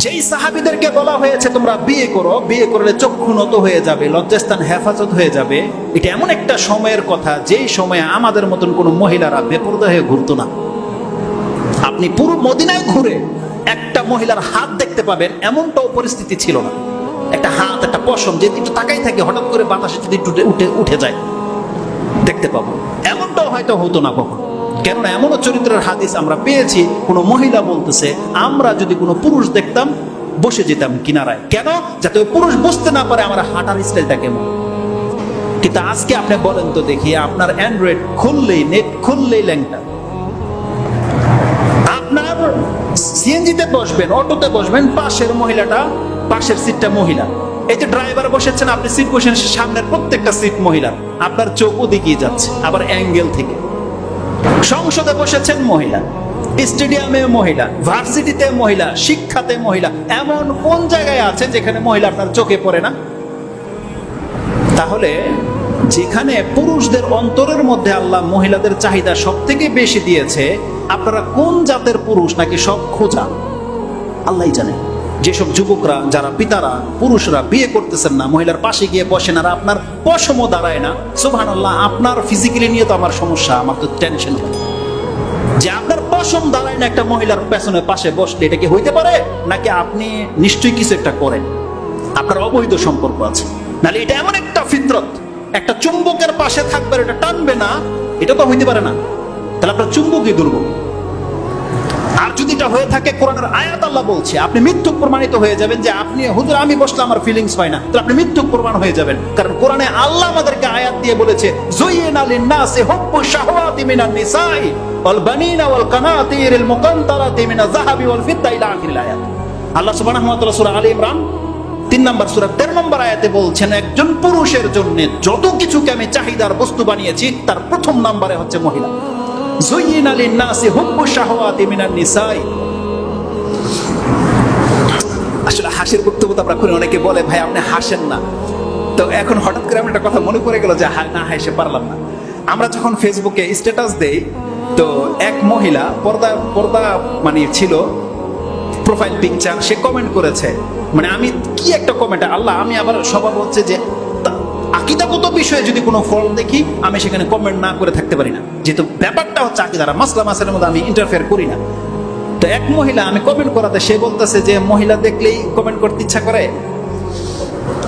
যেই সাহাবীদেরকে বলা হয়েছে তোমরা বিয়ে করো, বিয়ে করলে চক্ষু নত হয়ে যাবে, লজ্জাস্থান হেফাজত হয়ে যাবে, এটা এমন একটা সময়ের কথা যেই সময়ে আমাদের মতন কোনো মহিলারা বেপরদা হয়ে ঘুরতো না। আপনি পুরো মদিনায় ঘুরে একটা মহিলার হাত দেখতে পাবেন এমনটাও পরিস্থিতি ছিল না। একটা হাত, একটা পশম যে একটু তাকাই থাকে, হঠাৎ করে বাতাসে যদি উঠে যায় দেখতে পাবো, এমনটাও হয়তো হতো না কখন। কেননা এমনও চরিত্রের হাদিস আমরা পেয়েছি, কোনো মহিলা বলতেছে আমরা যদি কোনো পুরুষ দেখতাম বসে যেতাম কিনারায়, কেন? যাতে ওই পুরুষ বুঝতে না পারে আমার হাঁটার স্টাইলটা কেমন। কিন্তু আজকে আপনি বলেন তো দেখি, আপনার অ্যান্ড্রয়েড খুললেই, নেট খুললেই ল্যাংটা। আপনার সিএনজিতে বসবেন, অটোতে বসবেন, পাশের মহিলাটা, পাশের সিটটা মহিলা। এই যে ড্রাইভার বসেছেন, আপনি সিট বসেন, সামনের প্রত্যেকটা সিট মহিলা, আপনার চোখ ওদিকেই যাচ্ছে, আবার অ্যাঙ্গেল থেকে। সংসদে বসেছেন মহিলা, স্টেডিয়ামে মহিলা, ভার্সিটিতে মহিলা, শিক্ষাতে মহিলা। এমন কোন জায়গায় আছে যেখানে মহিলা আপনার চোখে পড়ে না? তাহলে যেখানে পুরুষদের অন্তরের মধ্যে আল্লাহ মহিলাদের চাহিদা সব থেকে বেশি দিয়েছে, আপনারা কোন জাতের পুরুষ নাকি সব খোঁজা আল্লাহই জানে। যেসব যুবকরা, যারা পিতারা, পুরুষরা বিয়ে করতেছেন না, মহিলার পাশে গিয়ে বসেন আর আপনার পশমও দাঁড়ায় না, সুবহানাল্লাহ, আপনার ফিজিক্যালি নিয়ে তো আমার সমস্যা, আমার তো টেনশন যে আপনার পশম দাঁড়ায় না একটা মহিলার পেছনে পাশে বসলে। এটা কি হইতে পারে? নাকি আপনি নিশ্চয়ই কিছু একটা করেন, আপনার অবৈধ সম্পর্ক আছে। নাহলে এটা এমন একটা ফিতরত, একটা চুম্বকের পাশে থাকবে, এটা টানবে না, এটা তো হইতে পারে না। তাহলে আপনার চুম্বকই দুর্বল। আর যদি এটা হয়ে থাকে, কোরআনের আয়াত আল্লাহ বলছে, আপনি মিথ্যুক প্রমাণিত হয়ে যাবেন যে আপনি হুজুর আমি বসলে আমার ফিলিংস হয় না, তাহলে আপনি মিথ্যুক প্রমাণ হয়ে যাবেন। কারণ কোরআনে আল্লাহ আমাদেরকে আয়াত দিয়ে বলেছে, যুয়িনা লিন-নাসি হুব্বু শাহওয়াতি মিনান নিসাই ওয়াল বানিনা ওয়াল কানাতিরিল মুকান্তারাতি মিনাজ যাহাবি ওয়াল ফিদ্দা ইলা আখিরিল আয়াত। আল্লাহ সুবহানাহু ওয়া তাআলা সূরা আলে ইমরান 3 নম্বর সূরা 13 নম্বর আয়াতে বলছেন, একজন পুরুষের জন্য যত কিছুকে আমি চাহিদার বস্তু বানিয়েছি তার প্রথম নম্বরে হচ্ছে মহিলা। যুয়িনা লিন-নাসি হুব্বু শাহওয়াতি মিনান নিসাই। আসলে হাসির বক্তব্য আমরা করি, অনেকে বলে ভাই আপনি হাসেন না। তো এখন হঠাৎ করে আমার একটা কথা মনে পড়ে গেল যে না হাসে পারলাম না। আমরা যখন ফেসবুকে স্ট্যাটাস দেই, তো এক মহিলা পর্দা মানে ছিল, প্রোফাইল পিকচার, সে কমেন্ট করেছে, মানে আমি কি একটা কমেন্ট, আল্লাহ, আমি আবার স্বভাব হচ্ছে যে আকীদাগত বিষয়ে যদি কোনো ফল দেখি আমি সেখানে কমেন্ট না করে থাকতে পারি না, যেহেতু ব্যাপারটা হচ্ছে আকীদার মাসলা মাসালের মধ্যে আমি ইন্টারফেয়ার করি না। তো এক মহিলা আমি কমেন্ট করাতে, সে বলতেছে যে মহিলা দেখলেই কমেন্ট করতে ইচ্ছা করে,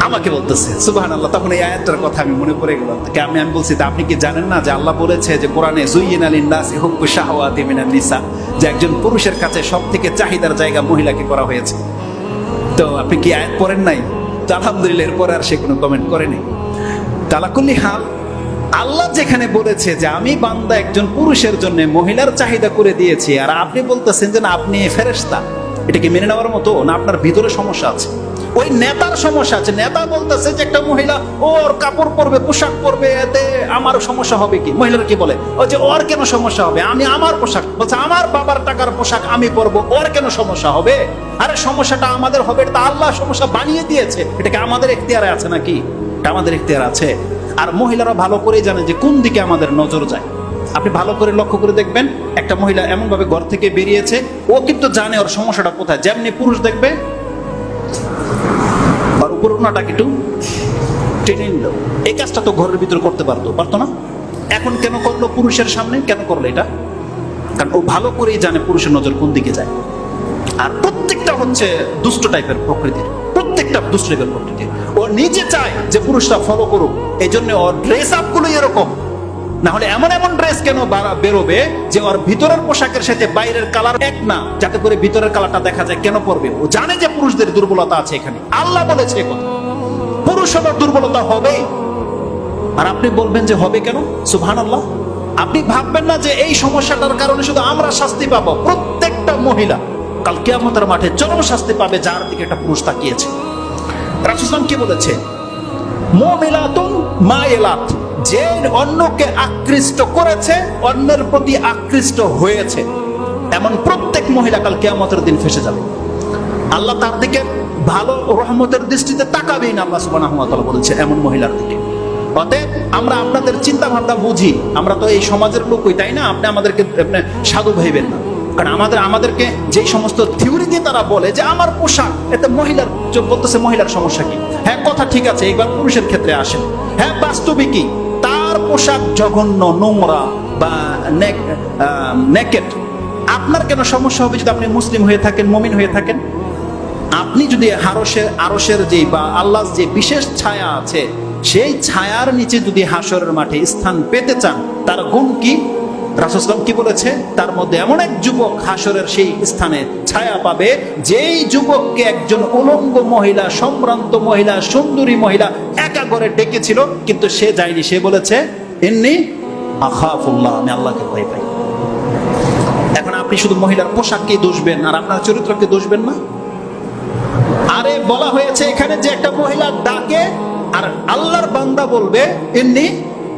আমাকে বলতেছে সুবহানাল্লাহ। তখন এই আয়াতটার কথা আমি মনে পড়ে গেল। আমি বলছি, আপনি কি জানেন না যে আল্লাহ বলেছে যে কোরআনে যুয়িনা লিন-নাসি হুব্বু শাহওয়াতি মিনান নিসা, যে একজন পুরুষের কাছে সব থেকে চাহিদার জায়গা মহিলাকে করা হয়েছে। তো আপনি কি আয়াত পড়েন নাই? তো আলহামদুলিল্লাহ, এরপরে আর সে কোনো কমেন্ট করেনি। তালাকুল্লি হাল, আল্লাহ যেখানে বলেছে যে আমি বান্দা একজন পুরুষের জন্য মহিলার চাহিদা করে দিয়েছি, আর আপনি বলতেছেন যে না আপনি ফেরেশতা, এটা কি মেনে নেওয়ার মতো? না আপনার ভিতরে সমস্যা আছে? ওই নেতার সমস্যা আছে। নেতা বলতেছে যে একটা মহিলা ওর কাপড় পরবে, পোশাক পরবে, এতে আমার সমস্যা হবে কি? মহিলারা কি বলে, ও যে ওর কেন সমস্যা হবে, আমি আমার পোশাক, বলছে আমার বাবার টাকার পোশাক আমি পরবো, ওর কেন সমস্যা হবে? আরে সমস্যাটা আমাদের হবে, এটা আল্লাহ সমস্যা বানিয়ে দিয়েছে, এটাকে আমাদের এখতিয়ারে আছে নাকি? এটা আমাদের এখতিয়ার আছে। আর মহিলারা ভালো করেই জানে যে কোন দিকে আমাদের নজর যায়। আপনি ভালো করে লক্ষ্য করে দেখবেন, একটা মহিলা এমন ভাবে ঘর থেকে বেরিয়েছে, ও কিন্তু জানে ওর সমস্যাটা কোথায়। যেমনি পুরুষ দেখবে আর উপর ওনাটাকে একটু টেনে নিল, এই কাজটা তো ঘরের ভিতরে করতে পারতো না। এখন কেন করলো পুরুষের সামনে? কেন করলো এটা? কারণ ও ভালো করেই জানে পুরুষের নজর কোন দিকে যায়। আর প্রত্যেকটা হচ্ছে দুষ্ট টাইপের প্রকৃতির, প্রত্যেকটা দুষ্ট টাইপের প্রকৃতির। ও নিজে চায় যে পুরুষরা ফলো করুক, এই জন্য ওর ড্রেস আপ গুলো এরকম। না হলে এমন এমন ড্রেস কেন বেরোবে যে ওর ভিতরের পোশাকের সাথে বাইরের কালার এক না, যাতে করে ভিতরের কালারটা দেখা যায়। কেন পরবে? ও জানে যে পুরুষদের দুর্বলতা আছে এখানে, আল্লাহ বলেছে কথা, পুরুষ হবার দুর্বলতা হবে। আর আপনি বলবেন যে হবে কেন? সুবহানাল্লাহ। আপনি ভাববেন না যে এই সমস্যাটার কারণে শুধু আমরা শাস্তি পাবো। প্রত্যেকটা মহিলা কাল কিয়ামতের মাঠে চরম শাস্তি পাবে যার দিকে একটা পুরুষ তাকিয়েছে। রাসূল সাল্লাল্লাহু আলাইহি ওয়াসাল্লাম কি বলেছে? মুমিনাতুন মাইলাত, যে অন্যকে আকৃষ্ট করেছে, অন্যের প্রতি আকৃষ্ট হয়েছে, এমন প্রত্যেক মহিলা কাল কিয়ামতের দিন ফেঁসে যাবে। আল্লাহ তার দিকে ভালো রহমতের দৃষ্টিতে তাকাবেই না, আল্লাহ সুবহানাহু ওয়া তাআলা বলেছে এমন মহিলার দিকে। অতএব আমরা আপনাদের চিন্তা ভাবনা বুঝি, আমরা তো এই সমাজের লোকই, তাই না? আপনি আমাদেরকে সাধু ভাইবেন না। কারণ আমাদেরকে যে সমস্ত থিওরি দিয়ে তারা বলে যে আমার পোশাক, এতে মহিলার বলতেছে মহিলার সমস্যা কি? হ্যাঁ, কথা ঠিক আছে, এবার পুরুষের ক্ষেত্রে আসেন। হ্যাঁ, বাস্তবিকই তার পোশাক জঘন্য, নোংরা বা নেকেড। আপনার কেন সমস্যা হবে যদি আপনি মুসলিম হয়ে থাকেন, মুমিন হয়ে থাকেন? আপনি যদি আরশের যে বা আল্লাহর যে বিশেষ ছায়া আছে, সেই ছায়ার নিচে যদি হাসরের মাঠে স্থান পেতে চান, তার গুণ কি? রাসূল সাল্লাল্লাহু আলাইহি ওয়াসাল্লাম কি বলেছে? তার মধ্যে এমন এক যুবক হাসরের সেই স্থানে ছায়া পাবে, যেই যুবককে একজন উলঙ্গ মহিলা, সম্ভ্রান্ত মহিলা, সুন্দরী মহিলা একা করে ডেকেছিল, কিন্তু সে যায়নি। সে বলেছে ইন্নী আখাফুল্লাহ, আমি আল্লাহকে ভয় পাই। এখন আপনি শুধু মহিলার পোশাককে দোষবেন আর আপনার চরিত্রকে দোষবেন না? আরে বলা হয়েছে এখানে যে একটা মহিলা ডাকে আর আল্লাহর বান্দা বলবে ইন্নী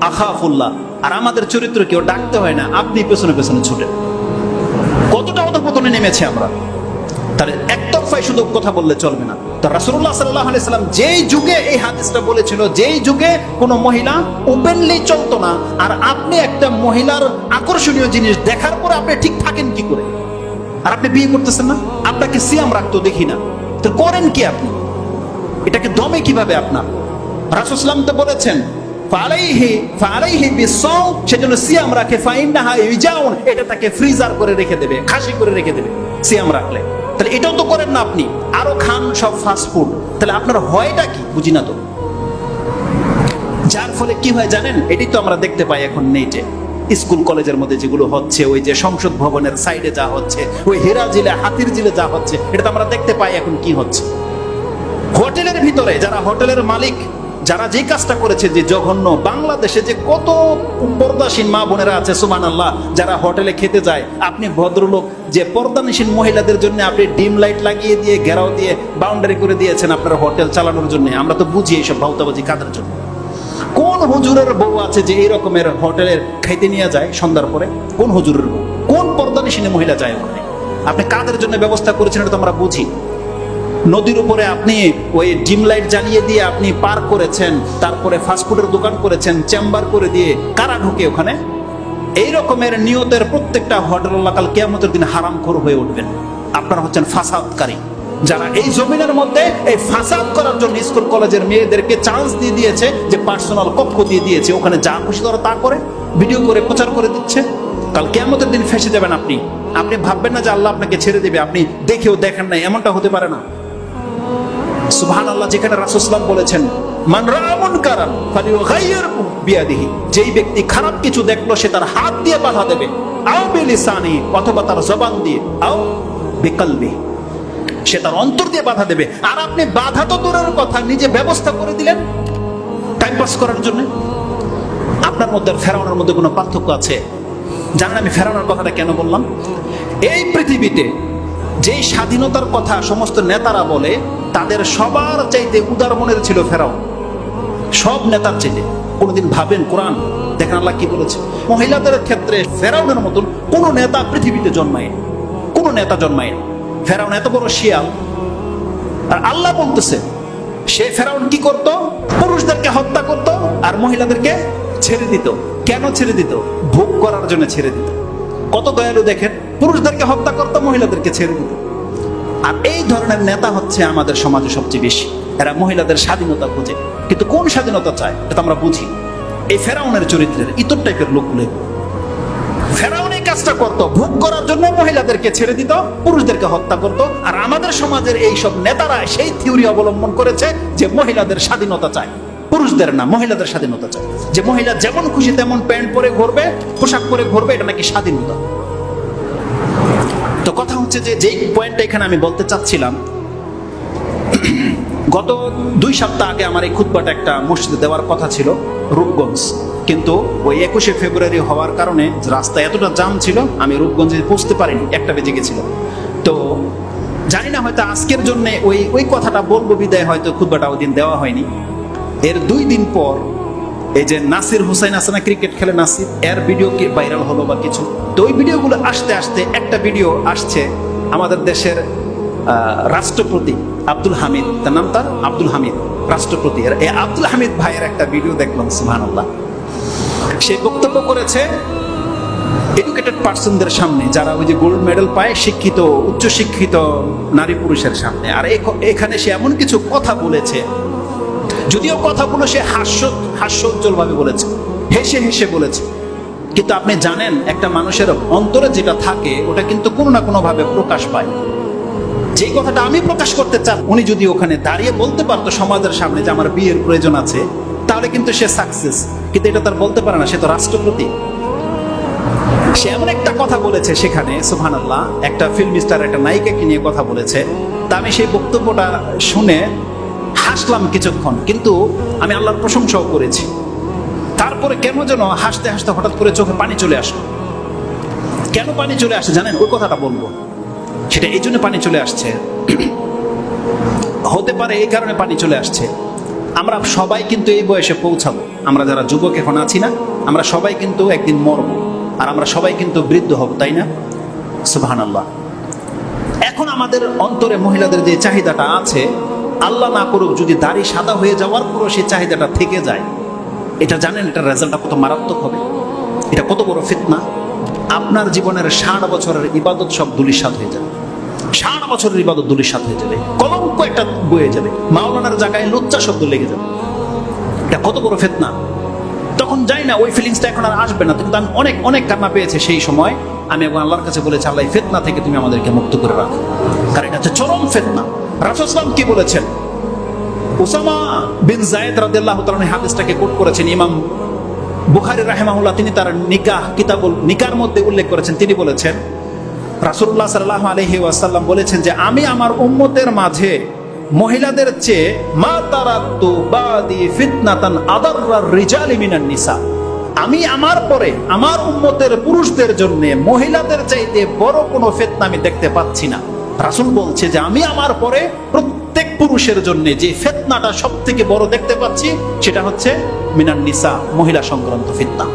আখাফুল্লাহ, আর আমাদের চরিত্র কেউ ডাকতে হয় না, আপনি পেছনে পেছনে ছুটেন। কতটা অধঃপতনে নেমেছে আমরা! তাহলে একতরফায় শুধু কথা বললে চলবে না। তো রাসূলুল্লাহ সাল্লাল্লাহু আলাইহি সাল্লাম যেই যুগে এই হাদিসটা বলেছিল, যেই যুগে কোনো মহিলা ওপেনলি চলতো না, আর আপনি একটা মহিলার আকর্ষণীয় জিনিস দেখার পরে আপনি ঠিক থাকেন কি করে? আর আপনি বিয়ে করতেছেন না? আপনাকে সিয়াম রাখতো দেখি না, তো করেন কি আপনি? এটাকে দমে কিভাবে আপনার? রাসূল সাল্লাল্লাহু আলাইহি ওয়াসাল্লাম তো বলেছেন ফালাইহি বিসাওম, সেজন্য সিয়াম রাখে, ফাইন্নাহা ইউজাউন, এটা তাকে ফ্রিজার করে রেখে দেবে, খাসি করে রেখে দেবে সিয়াম রাখলে। তাহলে এটাও তো করেন না আপনি, আরো খান সব ফাস্ট ফুড। তাহলে আপনার হয়টা কি বুঝি না তো। যার ফলে কি হয় জানেন? এটাই তো আমরা দেখতে পাই এখন নেটে, স্কুল কলেজের মধ্যে যেগুলো হচ্ছে, ওই যে সংসদ ভবনের সাইডে যা হচ্ছে, ওই হেরা জিলে, হাতির জিলে যা হচ্ছে, এটা তো আমরা দেখতে পাই এখন কি হচ্ছে। হোটেলের ভিতরে যারা হোটেলের মালিক, যারা যে কাজটা করেছে, যে জঘন্য, বাংলাদেশে যে কত পর্দাসীন মা বোনেরা আছে সুবহানাল্লাহ, যারা হোটেলে খেতে যায়, আপনি ভদ্রলোক যে পর্দানিসীন মহিলাদের জন্য আপনি ডিম লাইট লাগিয়ে দিয়ে, ঘেরাও দিয়ে, বাউন্ডারি করে দিয়েছেন আপনার হোটেল চালানোর জন্য। আমরা তো বুঝি এইসব ভাউতাবাজি কাদের জন্য। কোন হুজুরের বউ আছে যে এই রকমের হোটেলের খাইতে নিয়ে যায় সন্ধ্যার পরে? কোন হুজুরের বউ, কোন পর্দানিসীন মহিলা যায় ওখানে? আপনি কাদের জন্য ব্যবস্থা করেছেন এটা তো আমরা বুঝি। নদীর উপরে আপনি ওই ডিম লাইট জ্বালিয়ে দিয়ে আপনি পার্ক করেছেন, তারপরে ফাস্টফুডের দোকান করেছেন, চেম্বার করে দিয়ে, কারা ঢুকে ওখানে? এই রকমের নিয়তের প্রত্যেকটা হোটেল কাল কিয়ামতের দিন হারামখোর হয়ে উঠবেন। আপনারা হচ্ছেন ফাসাদকারী, যারা এই জমিনের মধ্যে এই ফাসাদ করার জন্য স্কুল কলেজের মেয়েদেরকে চান্স দিয়ে দিয়েছে, যে পার্সোনাল কক্ষ দিয়ে দিয়েছে, ওখানে যা খুশি তারা তা করে ভিডিও করে প্রচার করে দিচ্ছে। কাল কিয়ামতের দিন ফেঁসে যাবেন আপনি। আপনি ভাববেন না যে আল্লাহ আপনাকে ছেড়ে দেবে, আপনি দেখেও দেখেন নাই, এমনটা হতে পারে না। সুবহানাল্লাহ, যেখানে রাসূল সাল্লাল্লাহু আলাইহি ওয়াসাল্লাম বলেছেন মান রাআ মুনকারান ফালিয়ুগাইয়িরহু বিয়াদিহি, যেই ব্যক্তি খারাপ কিছু দেখলো সে তার হাত দিয়ে বাধা দেবে, আও বিলিসানি, অথবা তার জবান দিয়ে, আও বিকলবি, সে তার অন্তর দিয়ে বাধা দেবে। আর আপনি বাধা তো দূরের কথা, নিজে ব্যবস্থা করে দিলেন টাইম পাস করার জন্য। আপনার মধ্যে আর ফেরাউনের মধ্যে কোনো পার্থক্য আছে? জানেন আমি ফেরাউনের কথাটা কেন বললাম? এই পৃথিবীতে যেই স্বাধীনতার কথা সমস্ত নেতারা বলে, তাদের সবার চাইতে উদার মনের ছিল ফেরাউন, সব নেতার চাইতে। কোনদিন ভাবেন কোরআন দেখেন আল্লাহ কি বলেছে? মহিলাদের ক্ষেত্রে ফেরাউনের মতন কোন নেতা পৃথিবীতে জন্মায়, কোন নেতা জন্মায়। ফেরাউন এত বড় শিয়াল, আর আল্লাহ বলতেছে সে ফেরাউন কি করত? পুরুষদেরকে হত্যা করত আর মহিলাদেরকে ছেড়ে দিত। কেন ছেড়ে দিত? ভোগ করার জন্য ছেড়ে দিত। কত দয়ালু দেখেন, পুরুষদেরকে হত্যা করত, মহিলাদেরকে ছেড়ে দিত। আর এই ধরনের নেতা হচ্ছে আমাদের সমাজে সবচেয়ে বেশি। এরা মহিলাদের স্বাধীনতা খোঁজে, কিন্তু কোন স্বাধীনতা চায় এটা আমরা বুঝি। এই ফেরাউনের চরিত্রের ইতর টাইপের লোকগুলো, ফেরাউন এই কাজটা করতো, ভোগ করার জন্য মহিলাদেরকে ছেড়ে দিত, পুরুষদেরকে হত্যা করত। আর আমাদের সমাজের এই সব নেতারা সেই থিওরি অবলম্বন করেছে যে মহিলাদের স্বাধীনতা চায়, পুরুষদের না, মহিলাদের স্বাধীনতা চায়। যে মহিলা যেমন খুশি তেমন প্যান্ট পরে ঘুরবে, পোশাক পরে ঘুরবে, এটা নাকি স্বাধীনতা। তো কথা হচ্ছে যে যেই পয়েন্টটা এখানে আমি বলতে চাচ্ছিলাম, গত 2 সপ্তাহ আগে আমার এই খুতবাটা একটা মসজিদে দেওয়ার কথা ছিল, রূপগঞ্জ। কিন্তু ওই 21শে ফেব্রুয়ারি হওয়ার কারণে রাস্তা এতটা জাম ছিল, আমি রূপগঞ্জে পৌঁছতে পারিনি, 1টা বেজে গেছিল। তো জানি না, হয়তো আজকের জন্য ওই কথাটা বলবো বিদায়, হয়তো খুতবাটা ওই দিন দেওয়া হয়নি। এর 2 দিন পর এই যে নাসির হুসাইন আছে না, ক্রিকেট খেলে নাসির, এর ভিডিও কি ভাইরাল হলো বা কিছু। তো ওই ভিডিওগুলো আসতে আসতে একটা ভিডিও আসছে আমাদের দেশের রাষ্ট্রপতি আব্দুল হামিদ, তার নাম তার আব্দুল হামিদ, রাষ্ট্রপতি। এই আব্দুল হামিদ ভাইয়ের একটা ভিডিও দেখলাম, সুবহানাল্লাহ। সে বক্তব্য করেছে এডুকেটেড পার্সনদের সামনে, যারা ওই যে গোল্ড মেডেল পায়, শিক্ষিত উচ্চ শিক্ষিত নারী পুরুষের সামনে। আর এখানে সে এমন কিছু কথা বলেছে, যদিও কথাগুলো সে হাস্যোজ্জ্বল ভাবে বলেছে, হেসে হেসে বলেছে, কিন্তু আপনি জানেন একটা মানুষের অন্তরে যেটা থাকে ওটা কিন্তু কোনো না কোনো ভাবে প্রকাশ পায়। যে কথাটা আমি প্রকাশ করতে চাই, উনি যদি ওখানে দাঁড়িয়ে বলতে পারতো সমাজের সামনে যে আমার বিয়ের প্রয়োজন আছে, তাহলে কিন্তু সে সাকসেস। কিন্তু এটা তার বলতে পারে না, সে তো রাষ্ট্রপতি। সে এমন একটা কথা বলেছে সেখানে, সুবহানাল্লাহ, একটা ফিল্ম স্টার একটা নায়িকাকে নিয়ে কথা বলেছে। তা আমি সেই বক্তব্যটা শুনে হাসলাম কিছুক্ষণ, কিন্তু আমি আল্লাহর প্রশংসাও করেছি। তারপরে কেন যেন হাসতে হাসতে হঠাৎ করে চোখে পানি চলে আসলো। কেন পানি চলে আসে জানেন? ওই কথাটা বলবো। সেটা এই জন্য পানি চলে আসছে, হতে পারে এই কারণে পানি চলে আসছে। আমরা সবাই কিন্তু এই বয়সে পৌঁছাবো, আমরা যারা যুবক এখন আছি না, আমরা সবাই কিন্তু একদিন মরবো, আর আমরা সবাই কিন্তু বৃদ্ধ হব, তাই না? সুবহানাল্লাহ। এখন আমাদের অন্তরে মহিলাদের যে চাহিদাটা আছে, আল্লাহ না করুক যদি দাড়ি সাদা হয়ে যাওয়ার পরও সেই চাহিদাটা থেকে যায়, এটা জানেন এটার রেজাল্টটা কত মারাত্মক হবে? এটা কত বড় ফিতনা। আপনার জীবনের 60 বছরের ইবাদত সব ধূলিসাৎ হয়ে যাবে। 60 বছরের ইবাদত ধূলিসাৎ হয়ে যাবে, কলঙ্ক একটা বয়ে যাবে, মাওলানার জায়গায় লুচ্চা শব্দ লেগে যাবে। এটা কত বড় ফিতনা। তখন যাই না, ওই ফিলিংসটা এখন আর আসবে না, কিন্তু আমি অনেক অনেক কান্না পেয়েছে সেই সময়। আমি এখন আল্লাহর কাছে বলেছি, আল্লাহ এই ফিতনা থেকে তুমি আমাদেরকে মুক্ত করে রাখো, কারণ এটা হচ্ছে চরম ফিতনা। রাসূল সাল্লাল্লাহু আলাইহি ওয়াসাল্লাম কি বলেছেন? উসামা বিন যায়েদ রাদিয়াল্লাহু তাআলা এই হাদিসটাকে কোট করেছেন ইমাম বুখারী রাহিমাহুল্লাহ। তিনি তার নিকাহ কিতাবুল নিকার মধ্যে উল্লেখ করেছেন। তিনি বলেছেন, রাসূলুল্লাহ সাল্লাল্লাহু আলাইহি ওয়াসাল্লাম বলেছেন যে আমি আমার উম্মতের মাঝে মহিলাদের চেয়ে মা তারাতু বাদি ফিতনাতান আদাররার রিজালি মিনান নিসা, আমি আমার পরে আমার উম্মতের পুরুষদের জন্য মহিলাদের চাইতে বড় কোনো ফিতনা আমি দেখতে পাচ্ছি না। রাসূল বলছে যে আমি আমার পরে প্রত্যেক পুরুষের জন্য যে ফিতনাটা সবথেকে বড় দেখতে পাচ্ছি, সেটা হচ্ছে মিনান নিসা, মহিলা সংক্রান্ত ফিতনা।